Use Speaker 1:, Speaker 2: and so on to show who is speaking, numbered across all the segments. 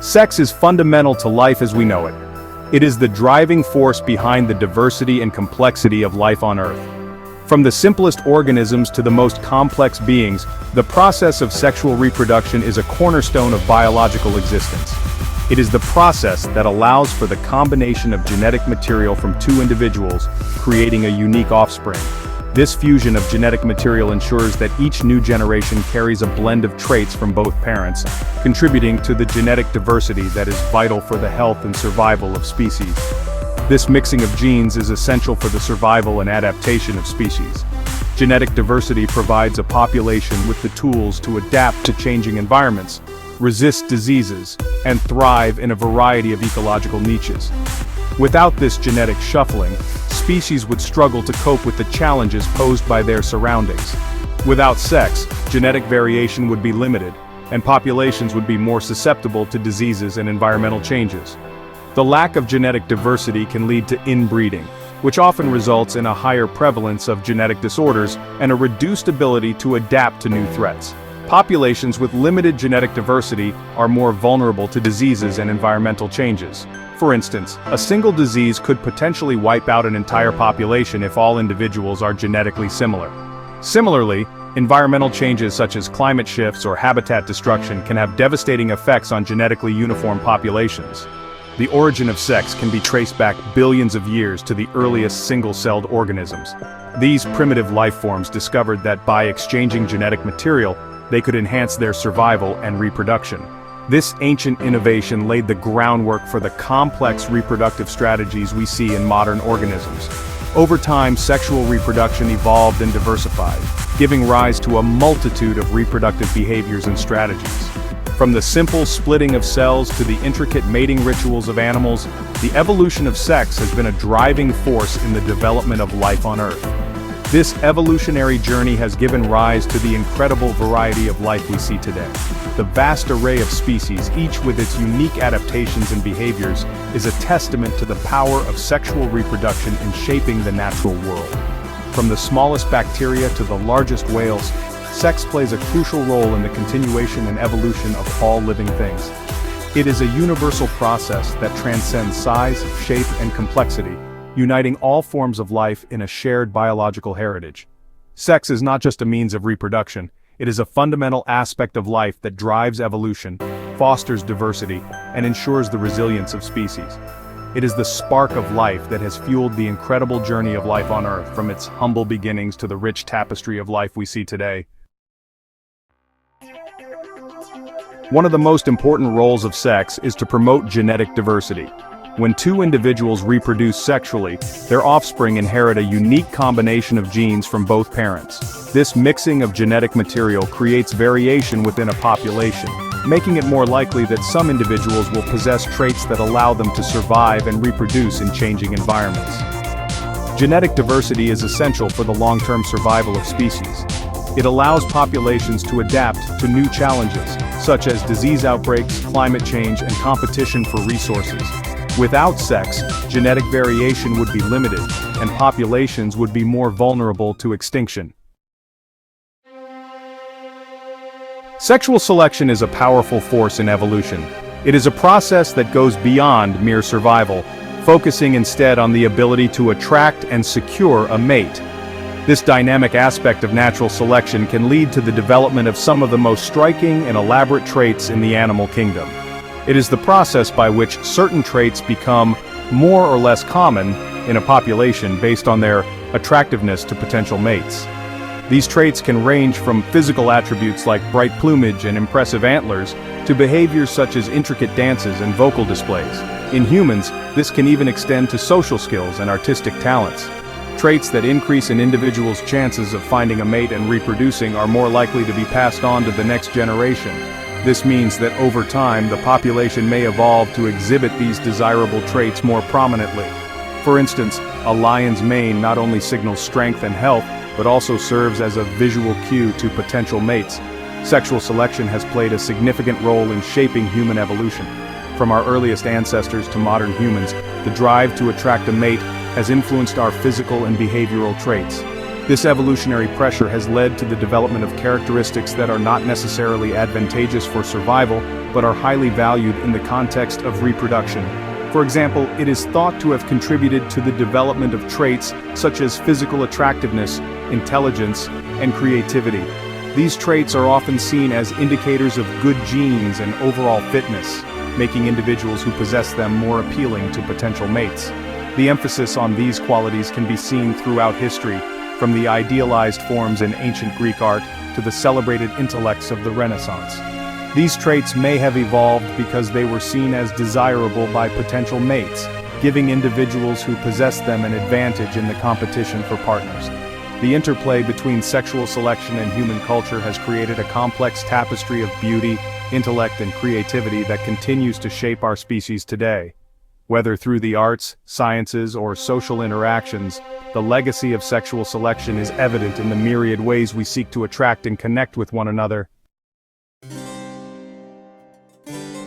Speaker 1: Sex is fundamental to life as we know it. It is the driving force behind the diversity and complexity of life on Earth. From the simplest organisms to the most complex beings, the process of sexual reproduction is a cornerstone of biological existence. It is the process that allows for the combination of genetic material from two individuals, creating a unique offspring. This fusion of genetic material ensures that each new generation carries a blend of traits from both parents, contributing to the genetic diversity that is vital for the health and survival of species. This mixing of genes is essential for the survival and adaptation of species. Genetic diversity provides a population with the tools to adapt to changing environments, resist diseases, and thrive in a variety of ecological niches. Without this genetic shuffling, species would struggle to cope with the challenges posed by their surroundings. Without sex, genetic variation would be limited, and populations would be more susceptible to diseases and environmental changes. The lack of genetic diversity can lead to inbreeding, which often results in a higher prevalence of genetic disorders and a reduced ability to adapt to new threats. Populations with limited genetic diversity are more vulnerable to diseases and environmental changes. For instance, a single disease could potentially wipe out an entire population if all individuals are genetically similar. Similarly, environmental changes such as climate shifts or habitat destruction can have devastating effects on genetically uniform populations. The origin of sex can be traced back billions of years to the earliest single-celled organisms. These primitive life forms discovered that by exchanging genetic material, they could enhance their survival and reproduction. This ancient innovation laid the groundwork for the complex reproductive strategies we see in modern organisms. Over time, sexual reproduction evolved and diversified, giving rise to a multitude of reproductive behaviors and strategies. From the simple splitting of cells to the intricate mating rituals of animals, the evolution of sex has been a driving force in the development of life on Earth. This evolutionary journey has given rise to the incredible variety of life we see today. The vast array of species, each with its unique adaptations and behaviors, is a testament to the power of sexual reproduction in shaping the natural world. From the smallest bacteria to the largest whales, sex plays a crucial role in the continuation and evolution of all living things. It is a universal process that transcends size, shape, and complexity, uniting all forms of life in a shared biological heritage. Sex is not just a means of reproduction, it is a fundamental aspect of life that drives evolution, fosters diversity, and ensures the resilience of species. It is the spark of life that has fueled the incredible journey of life on Earth, from its humble beginnings to the rich tapestry of life we see today. One of the most important roles of sex is to promote genetic diversity. When two individuals reproduce sexually, their offspring inherit a unique combination of genes from both parents. This mixing of genetic material creates variation within a population, making it more likely that some individuals will possess traits that allow them to survive and reproduce in changing environments. Genetic diversity is essential for the long-term survival of species. It allows populations to adapt to new challenges, such as disease outbreaks, climate change, and competition for resources. Without sex, genetic variation would be limited, and populations would be more vulnerable to extinction. Sexual selection is a powerful force in evolution. It is a process that goes beyond mere survival, focusing instead on the ability to attract and secure a mate. This dynamic aspect of natural selection can lead to the development of some of the most striking and elaborate traits in the animal kingdom. It is the process by which certain traits become more or less common in a population based on their attractiveness to potential mates. These traits can range from physical attributes like bright plumage and impressive antlers to behaviors such as intricate dances and vocal displays. In humans, this can even extend to social skills and artistic talents. Traits that increase an individual's chances of finding a mate and reproducing are more likely to be passed on to the next generation. This means that over time, the population may evolve to exhibit these desirable traits more prominently. For instance, a lion's mane not only signals strength and health, but also serves as a visual cue to potential mates. Sexual selection has played a significant role in shaping human evolution. From our earliest ancestors to modern humans, the drive to attract a mate has influenced our physical and behavioral traits. This evolutionary pressure has led to the development of characteristics that are not necessarily advantageous for survival, but are highly valued in the context of reproduction. For example, it is thought to have contributed to the development of traits such as physical attractiveness, intelligence, and creativity. These traits are often seen as indicators of good genes and overall fitness, making individuals who possess them more appealing to potential mates. The emphasis on these qualities can be seen throughout history, from the idealized forms in ancient Greek art to the celebrated intellects of the Renaissance. These traits may have evolved because they were seen as desirable by potential mates, giving individuals who possess them an advantage in the competition for partners. The interplay between sexual selection and human culture has created a complex tapestry of beauty, intellect, and creativity that continues to shape our species today. Whether through the arts, sciences, or social interactions, the legacy of sexual selection is evident in the myriad ways we seek to attract and connect with one another.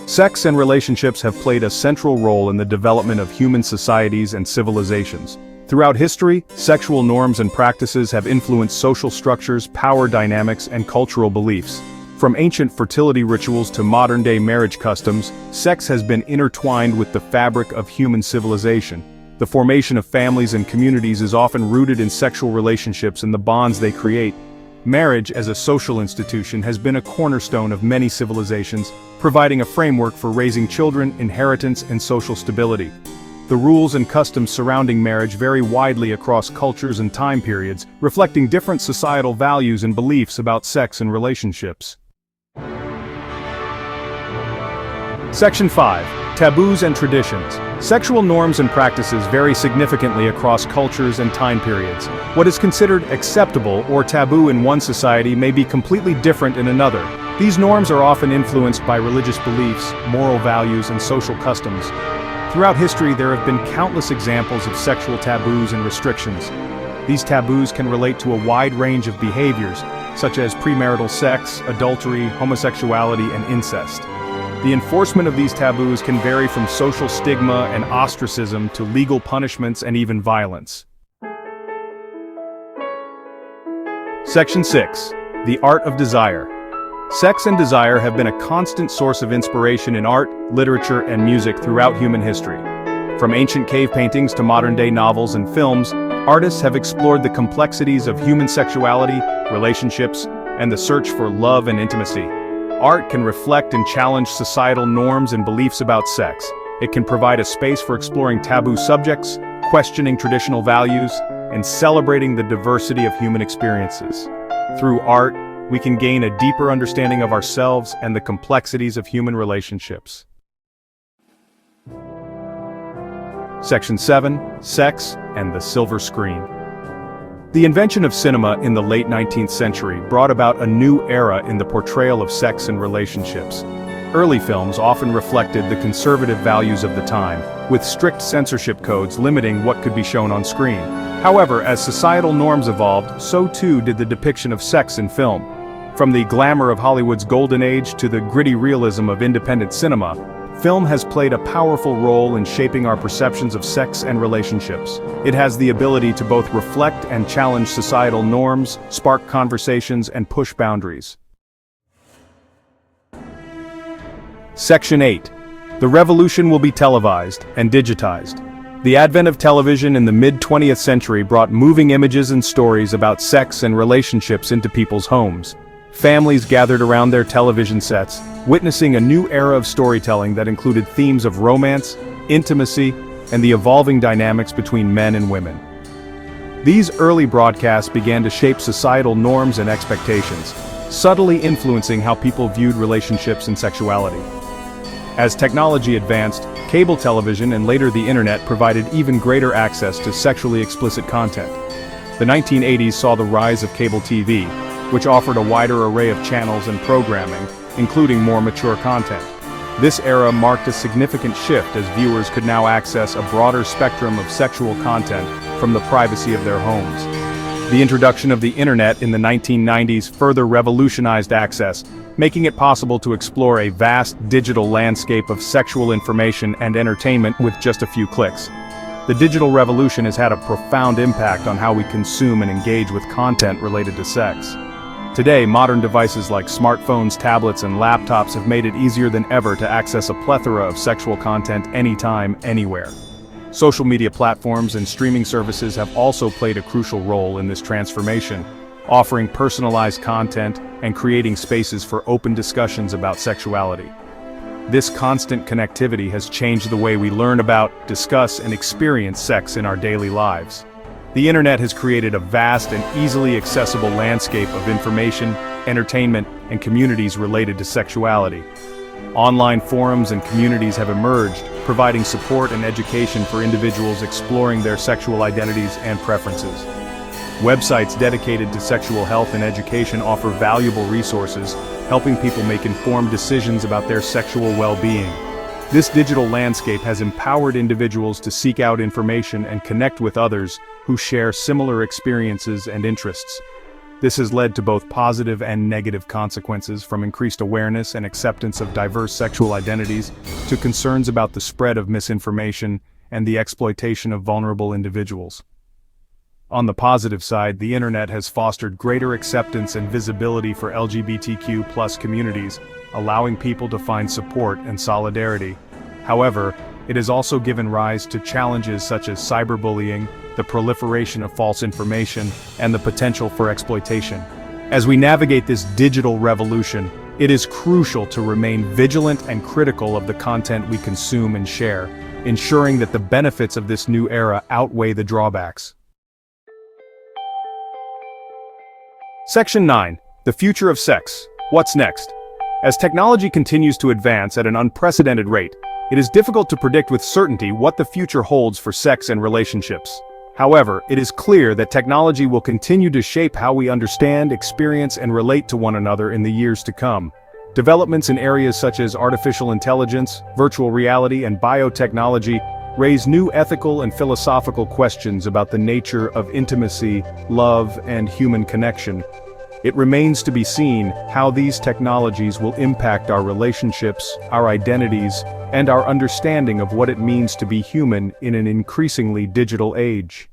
Speaker 1: Sex and relationships have played a central role in the development of human societies and civilizations. Throughout history, sexual norms and practices have influenced social structures, power dynamics, and cultural beliefs. From ancient fertility rituals to modern-day marriage customs, sex has been intertwined with the fabric of human civilization. The formation of families and communities is often rooted in sexual relationships and the bonds they create. Marriage as a social institution has been a cornerstone of many civilizations, providing a framework for raising children, inheritance, and social stability. The rules and customs surrounding marriage vary widely across cultures and time periods, reflecting different societal values and beliefs about sex and relationships. Section 5. Taboos and Traditions. Sexual norms and practices vary significantly across cultures and time periods. What is considered acceptable or taboo in one society may be completely different in another. These norms are often influenced by religious beliefs, moral values, and social customs. Throughout history, there have been countless examples of sexual taboos and restrictions. These taboos can relate to a wide range of behaviors, such as premarital sex, adultery, homosexuality, and incest. The enforcement of these taboos can vary from social stigma and ostracism to legal punishments and even violence. Section 6. The Art of Desire. Sex and desire have been a constant source of inspiration in art, literature, and music throughout human history. From ancient cave paintings to modern-day novels and films, artists have explored the complexities of human sexuality, relationships, and the search for love and intimacy. Art can reflect and challenge societal norms and beliefs about sex. It can provide a space for exploring taboo subjects, questioning traditional values, and celebrating the diversity of human experiences. Through art, we can gain a deeper understanding of ourselves and the complexities of human relationships. Section 7. Sex and the Silver Screen. The invention of cinema in the late 19th century brought about a new era in the portrayal of sex and relationships. Early films often reflected the conservative values of the time, with strict censorship codes limiting what could be shown on screen. However, as societal norms evolved, so too did the depiction of sex in film. From the glamour of Hollywood's golden age to the gritty realism of independent cinema, film has played a powerful role in shaping our perceptions of sex and relationships. It has the ability to both reflect and challenge societal norms, spark conversations, and push boundaries. Section 8. The revolution will be televised and digitized. The advent of television in the mid-20th century brought moving images and stories about sex and relationships into people's homes. Families gathered around their television sets, witnessing a new era of storytelling that included themes of romance, intimacy, and the evolving dynamics between men and women. These early broadcasts began to shape societal norms and expectations, subtly influencing how people viewed relationships and sexuality. As technology advanced, cable television and later the internet provided even greater access to sexually explicit content. The 1980s saw the rise of cable TV, which offered a wider array of channels and programming, including more mature content. This era marked a significant shift as viewers could now access a broader spectrum of sexual content from the privacy of their homes. The introduction of the internet in the 1990s further revolutionized access, making it possible to explore a vast digital landscape of sexual information and entertainment with just a few clicks. The digital revolution has had a profound impact on how we consume and engage with content related to sex. Today, modern devices like smartphones, tablets, and laptops have made it easier than ever to access a plethora of sexual content anytime, anywhere. Social media platforms and streaming services have also played a crucial role in this transformation, offering personalized content and creating spaces for open discussions about sexuality. This constant connectivity has changed the way we learn about, discuss, and experience sex in our daily lives. The internet has created a vast and easily accessible landscape of information, entertainment, and communities related to sexuality. Online forums and communities have emerged, providing support and education for individuals exploring their sexual identities and preferences. Websites dedicated to sexual health and education offer valuable resources, helping people make informed decisions about their sexual well-being. This digital landscape has empowered individuals to seek out information and connect with others who share similar experiences and interests. This has led to both positive and negative consequences, from increased awareness and acceptance of diverse sexual identities to concerns about the spread of misinformation and the exploitation of vulnerable individuals. On the positive side, the internet has fostered greater acceptance and visibility for LGBTQ+ communities, allowing people to find support and solidarity. However, it has also given rise to challenges such as cyberbullying, the proliferation of false information, and the potential for exploitation. As we navigate this digital revolution, it is crucial to remain vigilant and critical of the content we consume and share, ensuring that the benefits of this new era outweigh the drawbacks. Section 9. The future of sex. What's next? As technology continues to advance at an unprecedented rate, it is difficult to predict with certainty what the future holds for sex and relationships. However, it is clear that technology will continue to shape how we understand, experience, and relate to one another in the years to come. Developments in areas such as artificial intelligence, virtual reality, and biotechnology raise new ethical and philosophical questions about the nature of intimacy, love, and human connection. It remains to be seen how these technologies will impact our relationships, our identities, and our understanding of what it means to be human in an increasingly digital age.